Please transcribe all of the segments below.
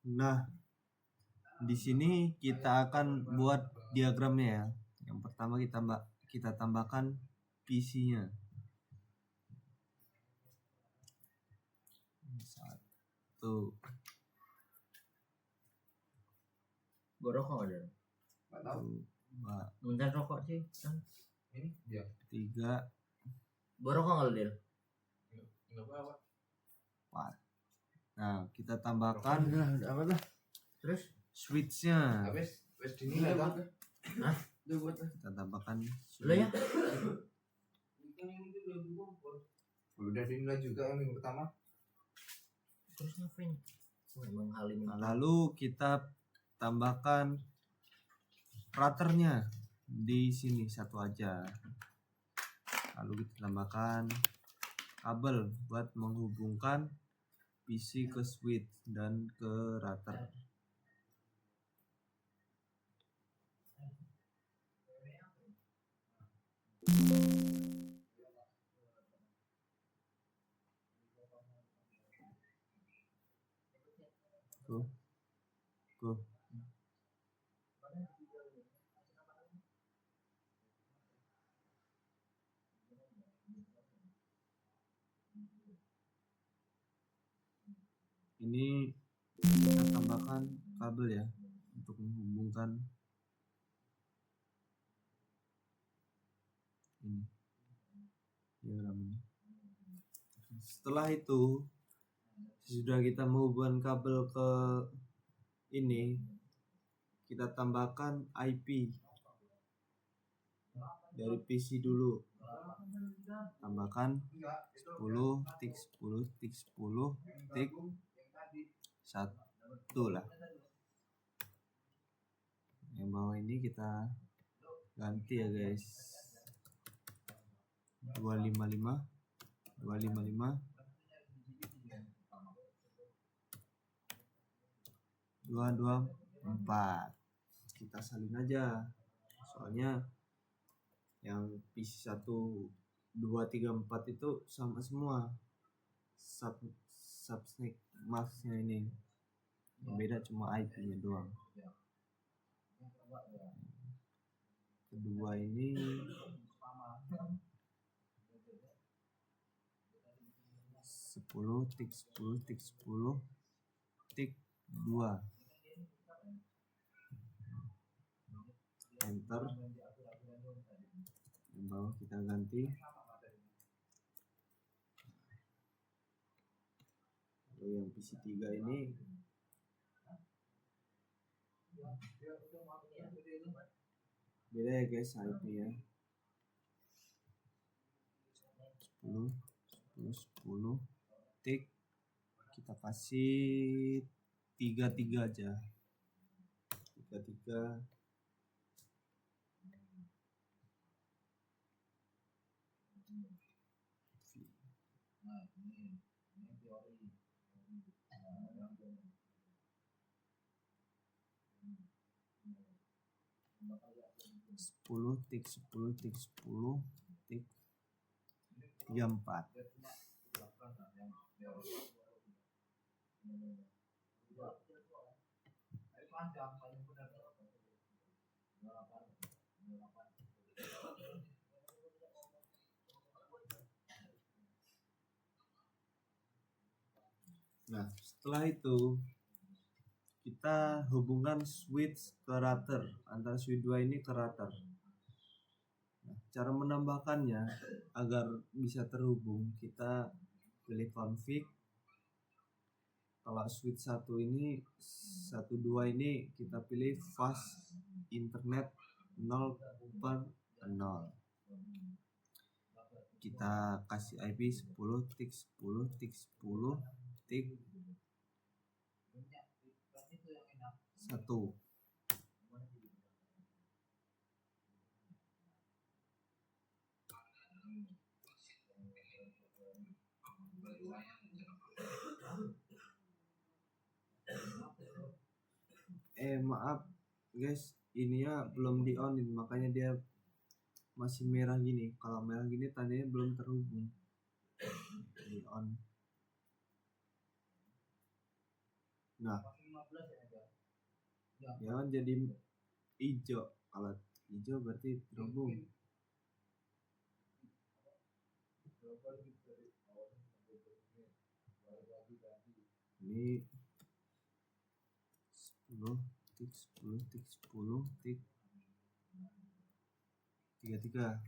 Nah, di sini kita akan buat diagramnya ya. Yang pertama kita tambahkan PC-nya. Satu. Gua rokok ada. Nggak tahu. Dua. Bentar rokok sih. Ini dia. Tiga. Gua rokok nggak Del? Nggak apa-apa. Empat. Nah, kita tambahkan Apa dah? Terus switch-nya. Habis dinilai kan? Hah? Kita tambahkan Lo ya? Udah dinilai juga yang minggu pertama. Terus ngapain? Memang halim. Nah, lalu kita tambahkan routernya di sini satu aja. Lalu kita tambahkan kabel buat menghubungkan PC ke switch dan ke router. Tuh. Ini kita tambahkan kabel ya untuk menghubungkan ini diagram ini. Setelah itu sudah kita menghubungkan kabel ke ini, kita tambahkan IP dari PC dulu. Tambahkan 10 tik 10 tik 10 tik 1 lah. Yang bawah ini kita ganti ya guys. 255 255 224. Kita salin aja. Soalnya yang PC 1 2 3 4 itu sama semua. Subsnake masknya ini. Yang beda cuma IP-nya doang. Kedua ini 10 tik 10 tik 10 tik 2. Enter. Yang bawah kita ganti. Lalu yang PC 3 ini beda ya guys IP ya. 10 10 10 tik kita kasih 33 aja. 33 10 tik 10 tik 10 tik 34. Nah, setelah itu kita hubungkan switch ke router, antara switch 2 ini ke router. Nah, cara menambahkannya agar bisa terhubung, kita pilih config. Kalau switch 1 ini 12 ini kita pilih fast internet 0/0. Kita kasih IP 10 tik 10 tik 10 tik 1. Maaf guys, ininya belum di onin, makanya dia masih merah gini. Kalau merah gini tandanya belum terhubung. Di on. Nah, Ya kan jadi hijau. Kalau hijau berarti terhubung. Ini 10 tik 10 tik 10 tik 33.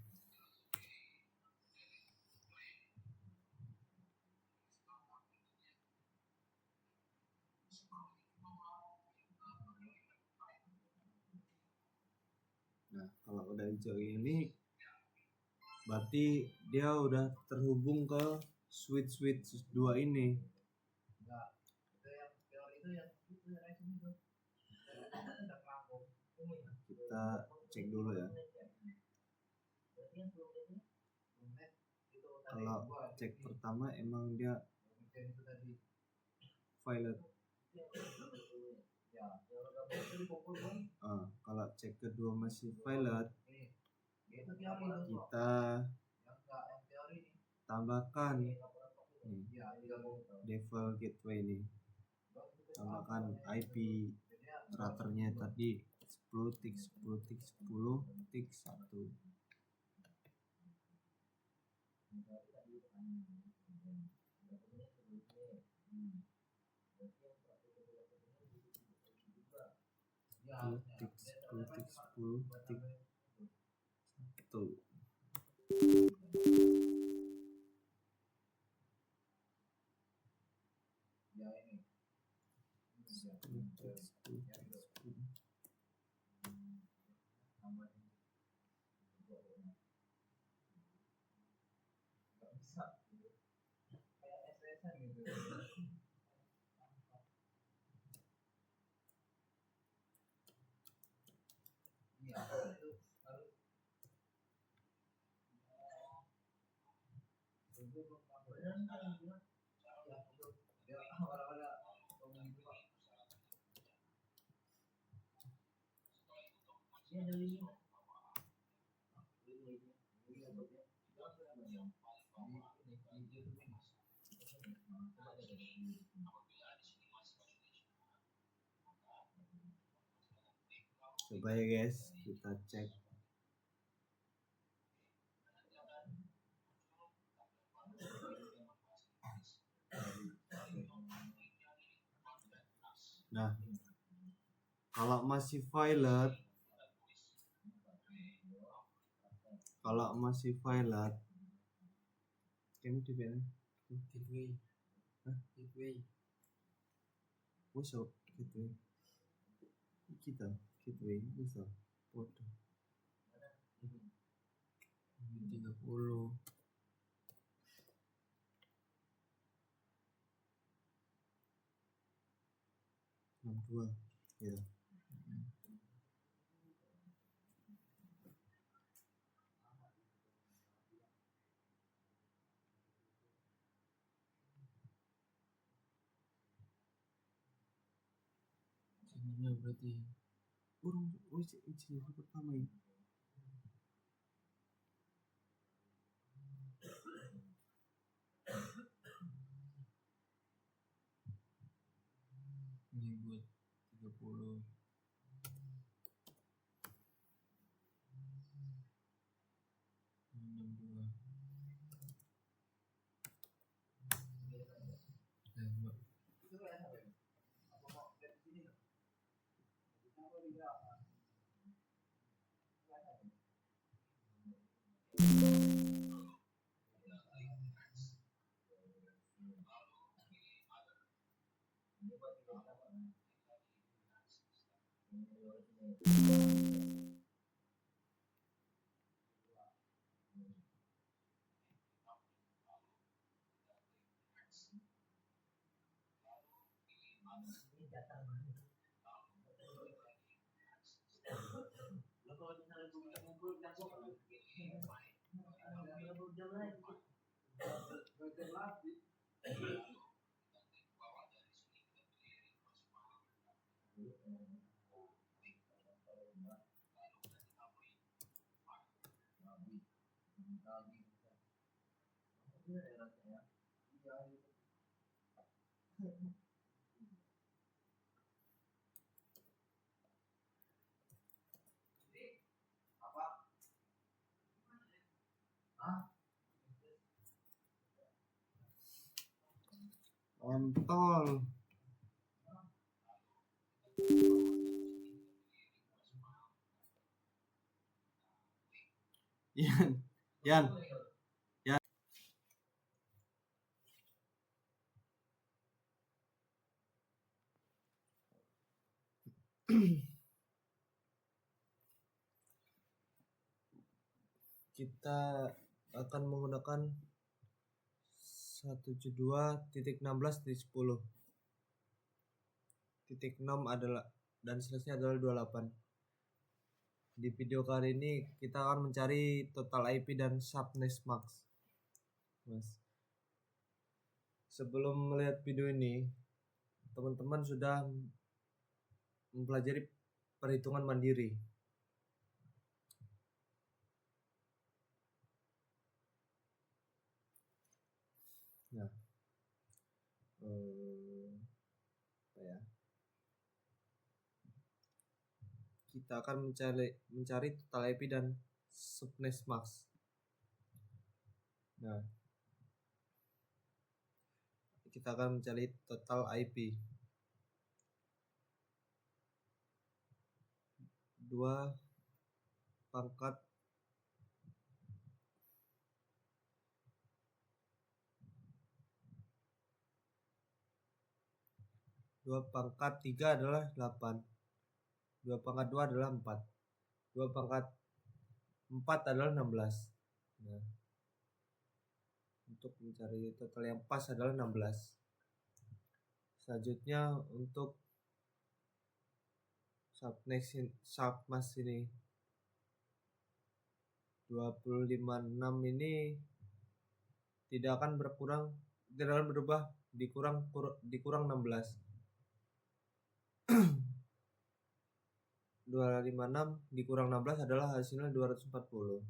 Nah, kalau udah hijau ini berarti dia udah terhubung ke switch 2 ini. Kita cek dulu ya. Kalau cek pertama emang dia violet. Kalau cek kedua masih violet, kita tambahkan nih, Devil Gateway ini, tambahkan IP routernya tadi 10 tik 10 tik 10 tik 1. Tik 10 tik 10 tik 1. Coba ya guys, kita cek. Nah, kalau masih violet, ini di mana? Gateway. What's up? Gateway. Kita gateway bisa foto 30 62 ya. Ini berarti ini pertama ini. Ini buat 30 62. Kontol. Yan, Yan, Yan. Kita akan menggunakan 172.16.10. Titik 6 adalah dan seterusnya adalah 28. Di video kali ini kita akan mencari total IP dan subnet mask. Mas. Sebelum melihat video ini, teman-teman sudah mempelajari perhitungan mandiri. Nah, apa ya? Kita akan mencari total IP dan subnet mask. Nah, kita akan mencari total IP 2 pangkat 3 adalah 8, 2 pangkat 2 adalah 4, 2 pangkat 4 adalah 16. Nah, untuk mencari total yang pas adalah 16. Selanjutnya untuk submask ini 256 ini tidak akan berubah dikurang 16. 256 dikurang 16 adalah hasilnya 240.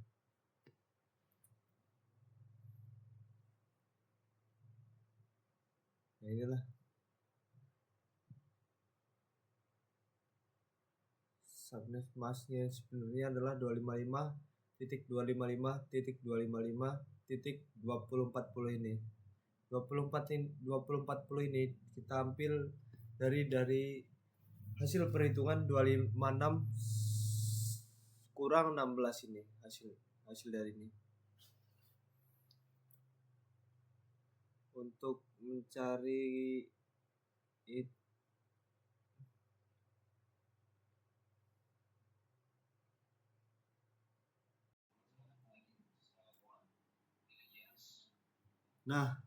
Nah, inilah subnet masknya sebenarnya adalah 255.255.255.2040 ini. 2040 ini kita ambil dari hasil perhitungan 256 kurang 16 ini hasil dari ini. Untuk mencari Nah,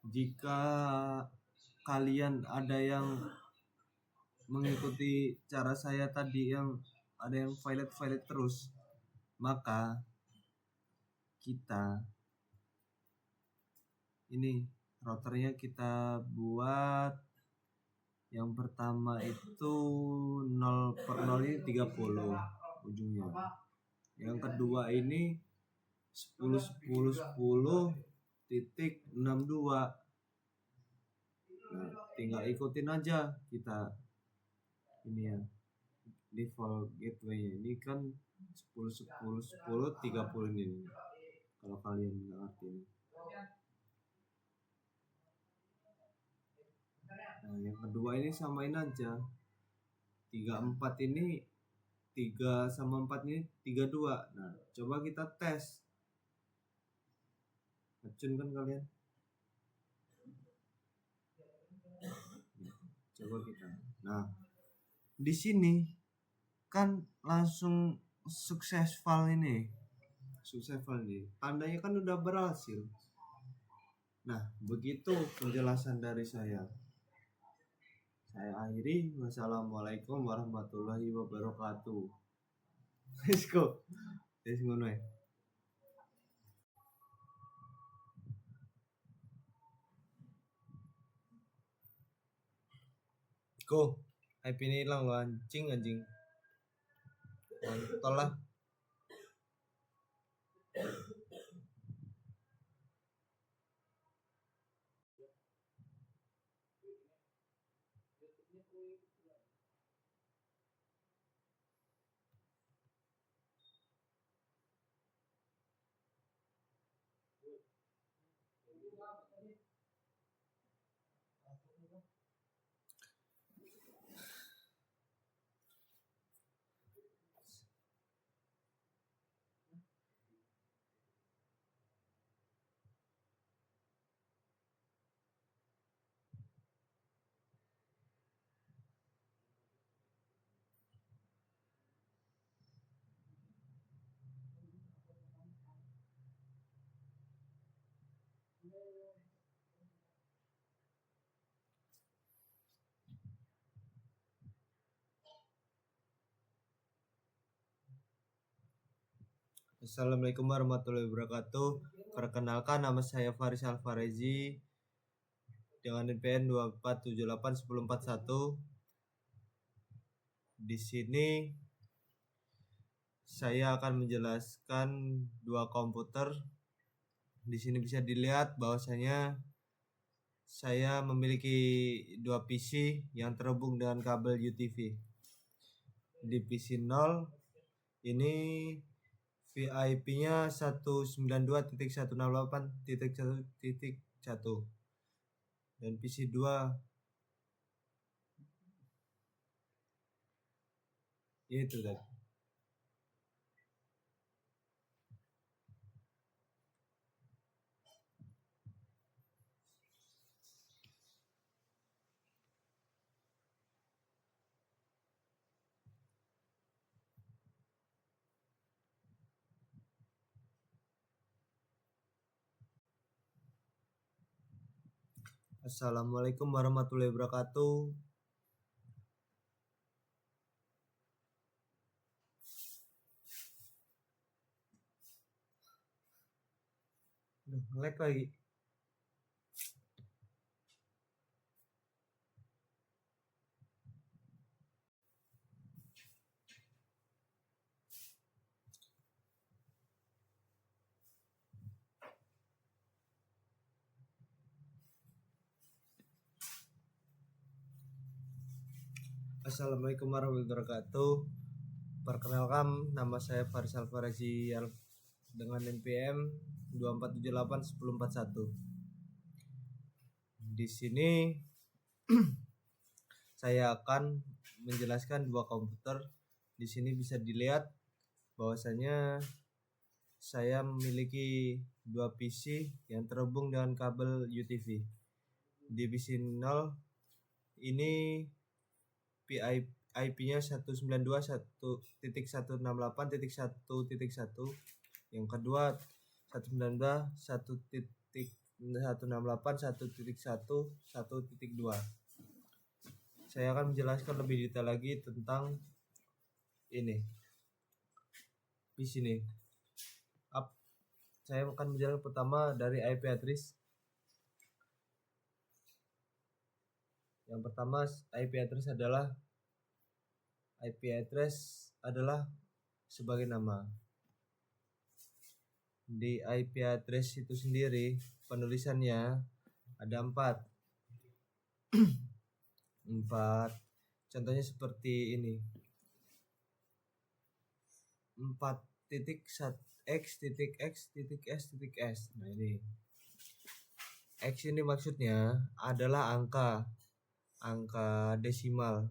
jika kalian ada yang mengikuti cara saya tadi yang ada yang violet terus, maka kita ini routernya kita buat yang pertama itu 0/0 ini 30 ujungnya. Yang kedua ini 10.10.10.62. Nah, tinggal ikutin aja kita ini ya, default gateway ini kan 10.10.10.30 ini kalau kalian nggak ngerti ini. Nah, yang kedua ini samain aja 34 ini 3 sama 4 ini 32. Nah, coba kita tes. Ngecun kan kalian? Coba kita. Nah, di sini kan langsung successful ini. Tandanya kan udah berhasil. Nah, begitu penjelasan dari saya. Saya akhiri. Wassalamualaikum warahmatullahi wabarakatuh. Let's go. Let's go. Go. IP ini hilang lo anjing. Kontol lah. Assalamualaikum warahmatullahi wabarakatuh. Perkenalkan, nama saya Faris Alfarezi dengan NPM 24781041. Di sini saya akan menjelaskan dua komputer. Di sini bisa dilihat bahwasanya saya memiliki dua PC yang terhubung dengan kabel UTV. Di PC 0 ini VIP-nya 192.168.1.1 dan PC 2 itu tadi. Assalamualaikum warahmatullahi wabarakatuh. Nge-lag lagi. Assalamualaikum warahmatullahi wabarakatuh. Perkenalkan, nama saya Faris Alfarezi dengan NPM 24781041. Di sini saya akan menjelaskan dua komputer. Di sini bisa dilihat bahwasanya saya memiliki dua PC yang terhubung dengan kabel UTV. Di PC 0 ini IP-nya 192.168.1.1. Yang kedua 192.168.1.1.1.2. Saya akan menjelaskan lebih detail lagi tentang ini PC ini. Saya akan menjelaskan pertama dari IP address. Yang pertama, IP address adalah sebagai nama. Di IP address itu sendiri penulisannya ada 4. 4. Contohnya seperti ini. 4.x.x.s.s. Nah, ini. X ini maksudnya adalah angka desimal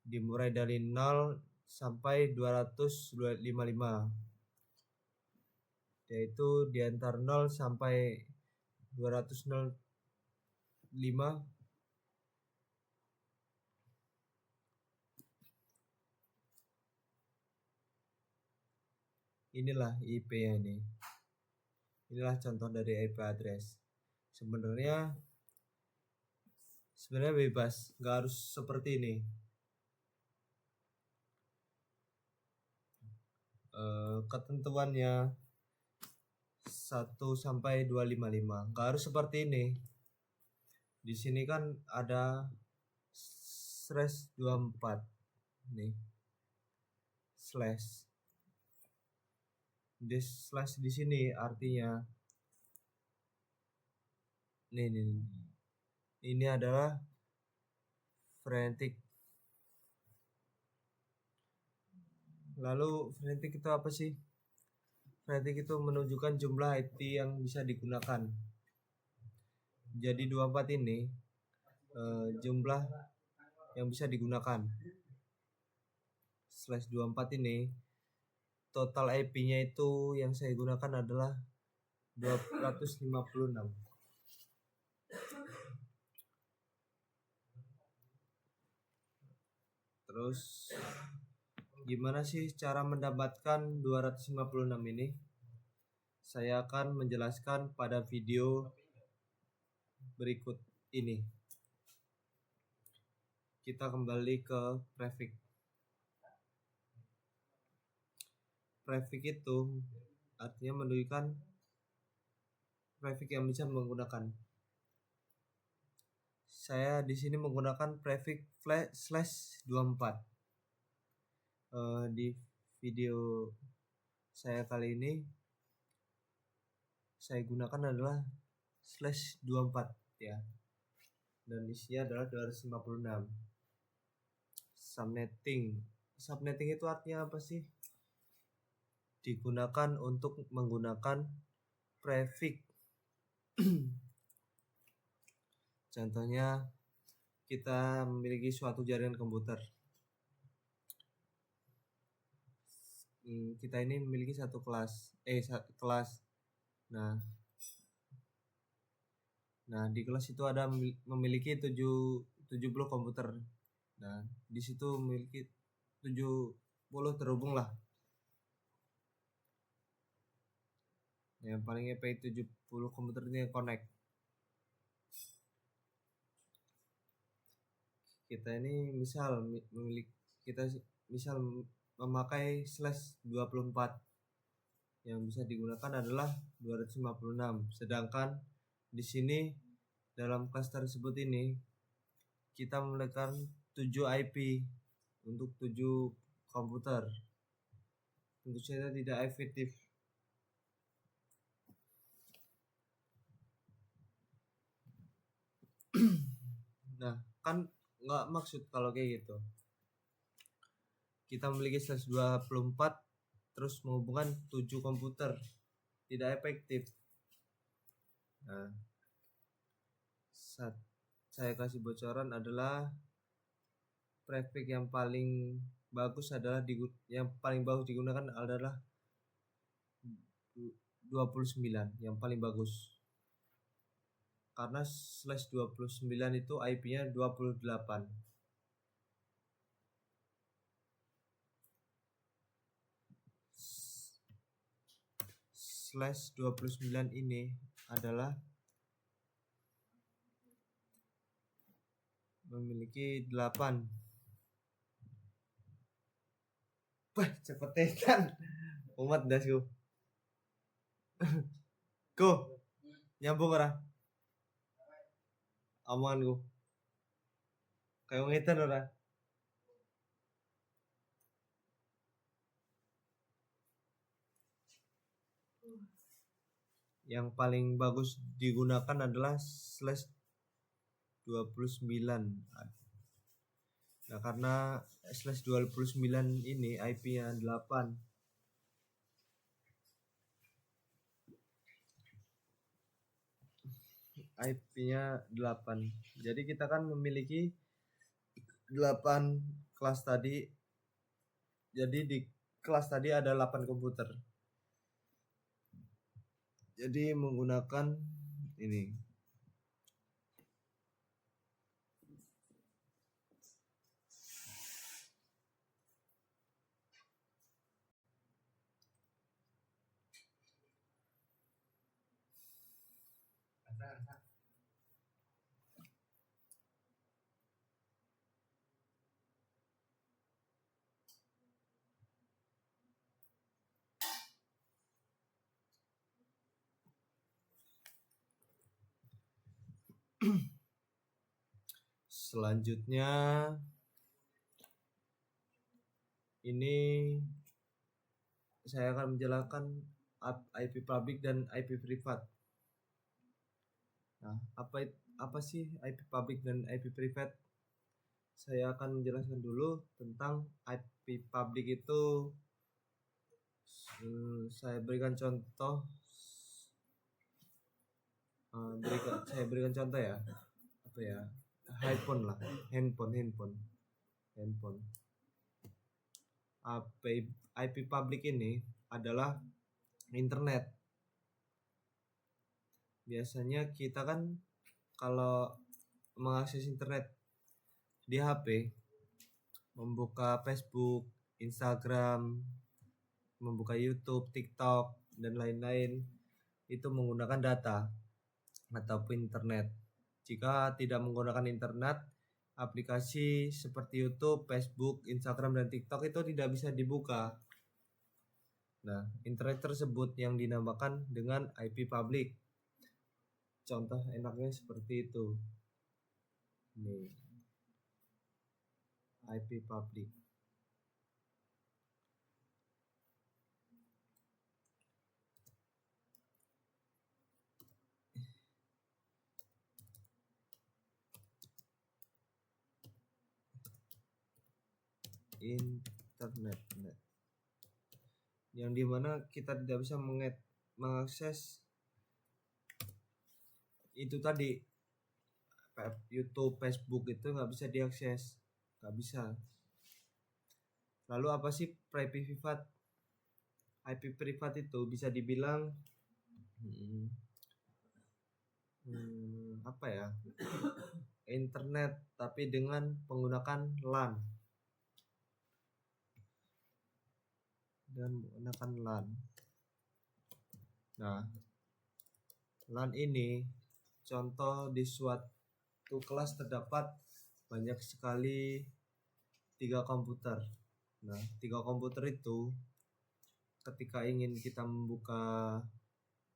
dimulai dari 0 sampai 255, yaitu di antara 0 sampai 205 inilah IP-nya ini. Inilah contoh dari IP address. Sebenarnya bebas, nggak harus seperti ini. Ketentuannya 1 sampai 255, nggak harus seperti ini. Di sini kan ada /24 nih, slash. Di slash di sini artinya ini adalah frantic. Lalu frantic itu apa sih? Frantic itu menunjukkan jumlah IT yang bisa digunakan. Jadi 24 ini jumlah yang bisa digunakan. /24 ini total IP-nya itu yang saya gunakan adalah 256. Terus gimana sih cara mendapatkan 256 ini? saya akan menjelaskan pada video berikut ini. Kita kembali ke prefix. Prefix itu artinya menunjukkan prefix yang bisa menggunakan. Saya di sini menggunakan prefix /24. Di video saya kali ini saya gunakan adalah /24 ya. Dan isinya adalah 256. Subnetting. Subnetting itu artinya apa sih? Digunakan untuk menggunakan prefix. Contohnya, kita memiliki suatu jaringan komputer. Kita ini memiliki satu kelas. Nah, di kelas itu ada memiliki 70 komputer. Nah, di situ memiliki 70 terhubung lah. Yang paling EP 70 komputer ini yang connect. Kita ini misal memakai /24 yang bisa digunakan adalah 256. Sedangkan di sini dalam kelas tersebut ini kita memiliki 7 IP untuk 7 komputer. Tentu saja tidak efektif. Nah, kan nggak maksud kalau kayak gitu. Kita memiliki /24 terus menghubungkan 7 komputer, tidak efektif. Nah, saya kasih bocoran adalah prefix yang paling bagus digunakan adalah 29 yang paling bagus. Karena /29 itu IP-nya 28. /29 ini adalah memiliki 8. Wah, cepetan. Umat dasku. Go. Nyambung ora? Omonganku. Kayak ngetan ora? Yang paling bagus digunakan adalah /29. Nah, karena /29 ini IP-nya 8. IP-nya 8. Jadi kita kan memiliki 8 kelas tadi. Jadi di kelas tadi ada 8 komputer. Jadi menggunakan ini. Selanjutnya ini saya akan menjelaskan IP public dan IP privat. Nah, apa sih IP public dan IP privat? Saya akan menjelaskan dulu tentang IP public itu. Saya berikan contoh. Saya berikan contoh ya. Apa ya? Handphone. IP public ini adalah internet. Biasanya kita kan kalau mengakses internet di HP, membuka Facebook, Instagram, membuka YouTube, TikTok, dan lain-lain, itu menggunakan data ataupun internet. Jika tidak menggunakan internet, aplikasi seperti YouTube, Facebook, Instagram, dan TikTok itu tidak bisa dibuka. Nah, internet tersebut yang dinamakan dengan IP public. Contoh enaknya seperti itu. Nih, IP public. Internet, yang dimana kita tidak bisa mengakses itu tadi, YouTube, Facebook itu nggak bisa diakses, nggak bisa. Lalu apa sih IP privat itu bisa dibilang apa ya, internet tapi dengan menggunakan LAN. Nah, LAN ini contoh di suatu kelas terdapat banyak sekali 3 komputer. Nah, 3 komputer itu ketika ingin kita membuka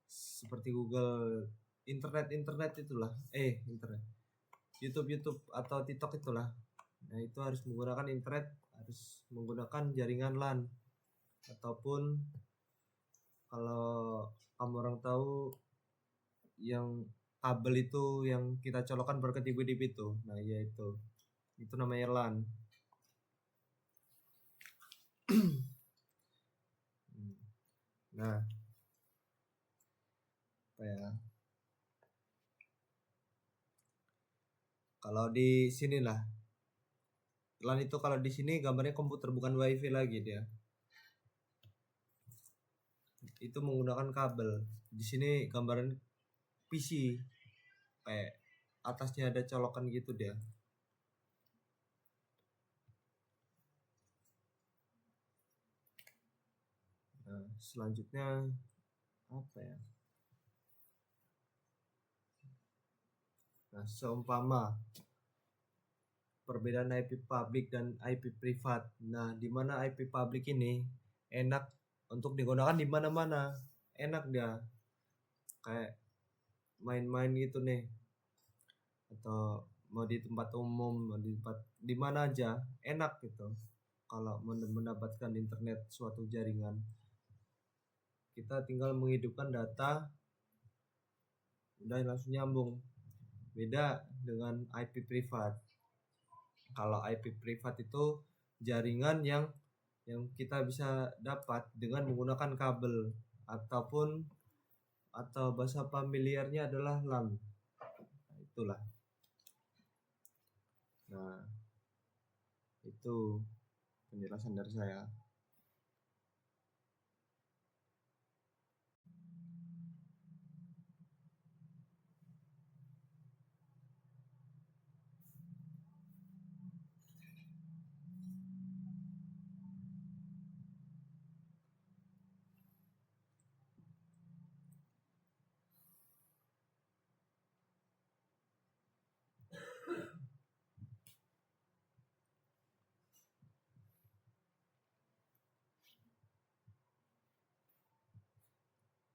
seperti Google, internet itulah, internet, YouTube atau TikTok itulah. Nah, itu harus menggunakan internet, harus menggunakan jaringan LAN. Ataupun kalau kamu orang tahu yang kabel itu yang kita colokkan berkedip-kedip itu, nah ya itu namanya LAN. Nah, apa ya, kalau di sini lah LAN itu, kalau di sini gambarnya komputer bukan WiFi lagi dia. Itu menggunakan kabel. Di sini gambaran PC, kayak atasnya ada colokan gitu dia. Nah, selanjutnya apa ya? Nah, seumpama perbedaan IP public dan IP privat. Nah, di mana IP public ini enak untuk digunakan di mana-mana. Enak dia. Kayak main-main gitu nih. Atau mau di tempat umum, mau di mana aja, enak gitu. Kalau mendapatkan internet suatu jaringan, kita tinggal menghidupkan data, udah langsung nyambung. Beda dengan IP privat. Kalau IP privat itu jaringan yang kita bisa dapat dengan menggunakan kabel atau bahasa familiarnya adalah LAN. Nah, itulah. Nah, itu penjelasan dari saya.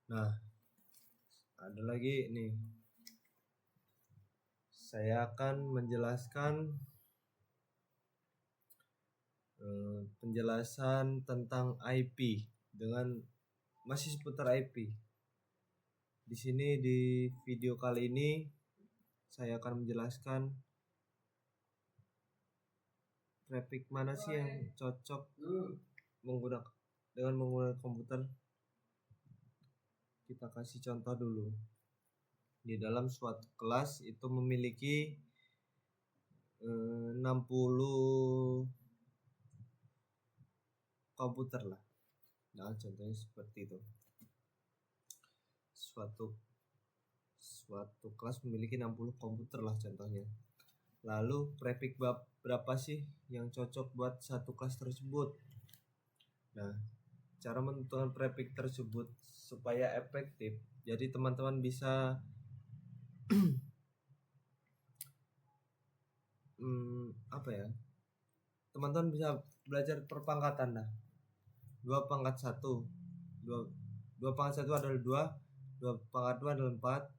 Nah, ada lagi nih. Saya akan menjelaskan penjelasan tentang IP dengan masih seputar IP. Di sini di video kali ini saya akan menjelaskan traffic mana sih yang cocok dengan menggunakan komputer. Kita kasih contoh dulu. Di dalam suatu kelas itu memiliki 60 komputer lah. Nah, contohnya seperti itu. Suatu kelas memiliki 60 komputer lah contohnya. Lalu prefix berapa sih yang cocok buat satu kelas tersebut? Nah, cara menentukan prefix tersebut supaya efektif. Jadi teman-teman bisa apa ya? Teman-teman bisa belajar perpangkatan dah. 2 pangkat 1. 2 pangkat 1 adalah 2, 2 pangkat 2 adalah 4,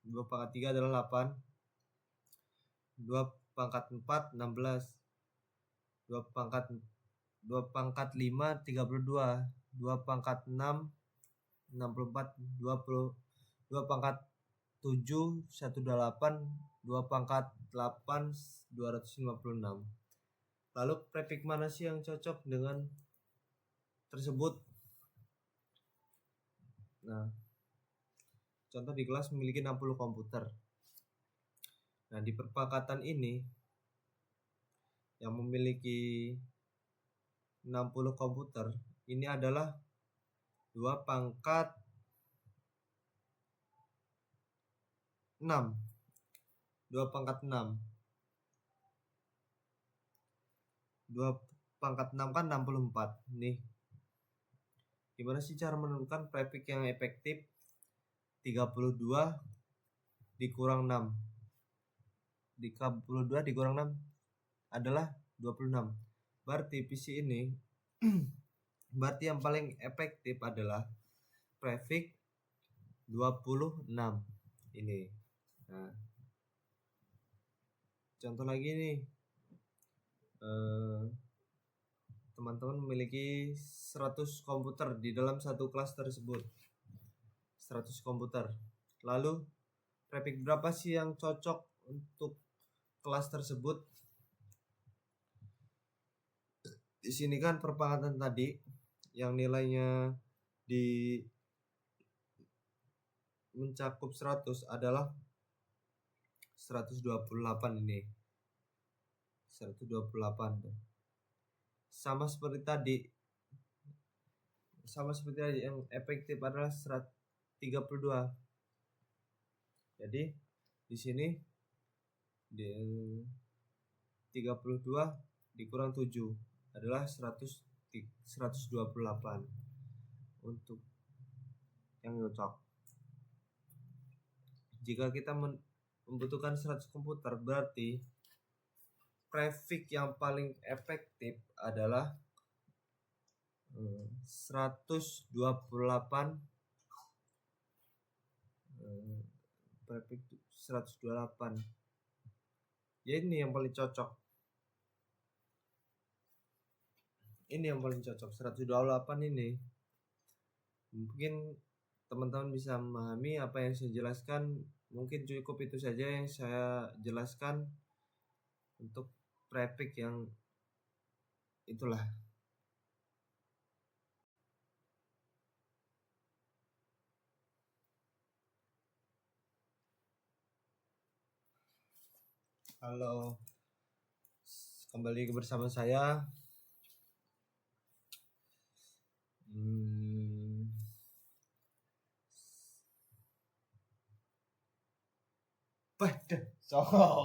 2 pangkat 3 adalah 8, 2 pangkat 4 16, 2 pangkat 5 32, 2 pangkat 6 64, 2 pangkat 7 128, 2 pangkat 8 256. Lalu prefix mana sih yang cocok dengan tersebut? Nah, contoh di kelas memiliki 60 komputer. Nah, di perpangkatan ini yang memiliki 60 komputer ini adalah 2 pangkat 6. 2 pangkat 6. 2 pangkat 6 kan 64. Nih. Gimana sih cara menentukan prefix yang efektif? 32 dikurang 6. 32 dikurang 6 adalah 26. Berarti PC ini berarti yang paling efektif adalah prefix 26 ini. Nah, contoh lagi nih, teman-teman memiliki 100 komputer di dalam satu kelas tersebut. 100 komputer. Lalu prefix berapa sih yang cocok untuk kelas tersebut? Di sini kan perpangkatan tadi yang nilainya di mencakup 100 adalah 128 ini. 128. Sama seperti tadi yang efektif adalah 32. Jadi di sini di 32 dikurang 7 adalah 128 untuk yang cocok. Jika kita membutuhkan 100 komputer, berarti prefix yang paling efektif adalah 128 prefix 128. Ya, ini yang paling cocok. Ini yang paling cocok 128 ini. Mungkin teman-teman bisa memahami apa yang saya jelaskan. Mungkin cukup itu saja yang saya jelaskan untuk prefix yang itulah. Halo, kembali bersama saya. Waduh, so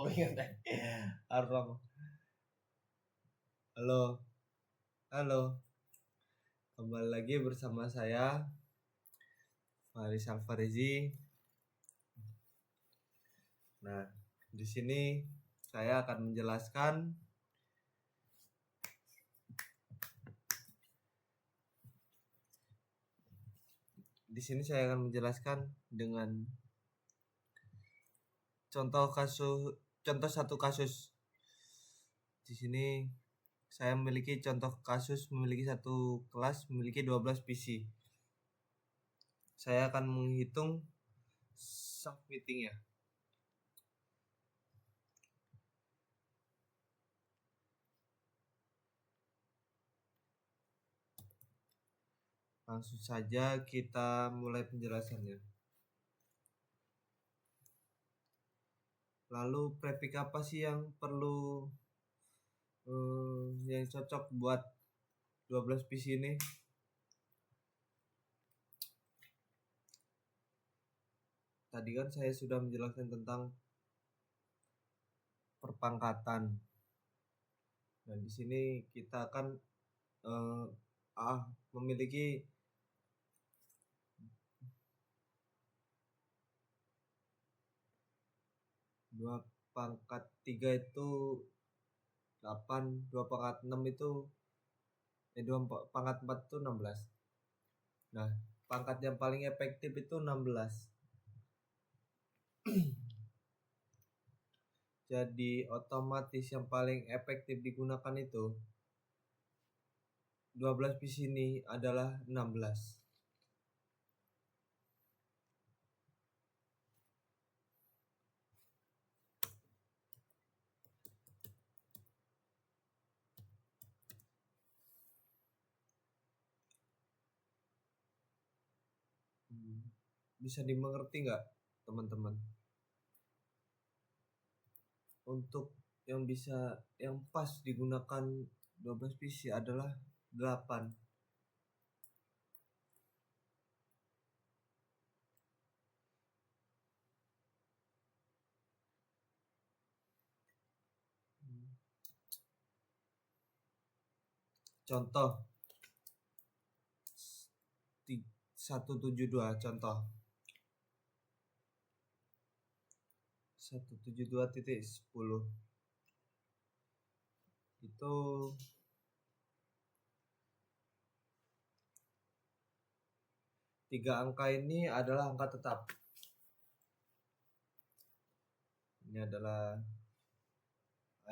ingat Arong. Halo, kembali lagi bersama saya Faris Alfarizi. Nah, di sini saya akan menjelaskan dengan contoh satu kasus. Di sini saya memiliki contoh kasus memiliki satu kelas memiliki 12 PC. Saya akan menghitung soft meetingnya. Langsung saja kita mulai penjelasannya. Lalu prefix apa sih yang perlu yang cocok buat 12 PC ini? Tadi kan saya sudah menjelaskan tentang perpangkatan. Dan di sini kita akan memiliki dua pangkat 3 itu 8, 2 pangkat 6 itu 2 pangkat 4 itu 16. Nah, pangkat yang paling efektif itu 16. Jadi otomatis yang paling efektif digunakan itu 12 piece ini adalah 16. Bisa dimengerti nggak teman-teman? Untuk yang pas digunakan 12 PC adalah 8. Contoh 172 contoh 172.10 itu tiga angka ini adalah angka tetap. Ini adalah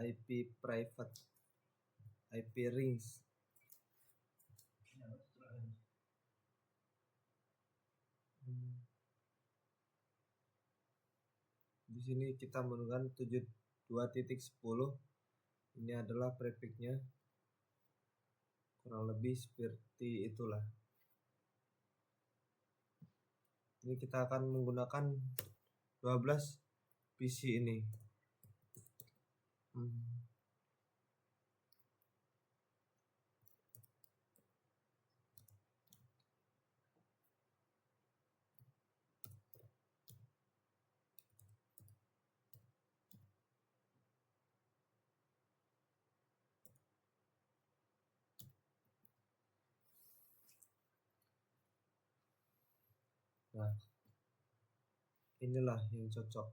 IP private, IP rings. Di sini kita menggunakan 72.10. Ini adalah prefixnya, kurang lebih seperti itulah. Ini kita akan menggunakan 12 PC ini. Nah, inilah yang cocok.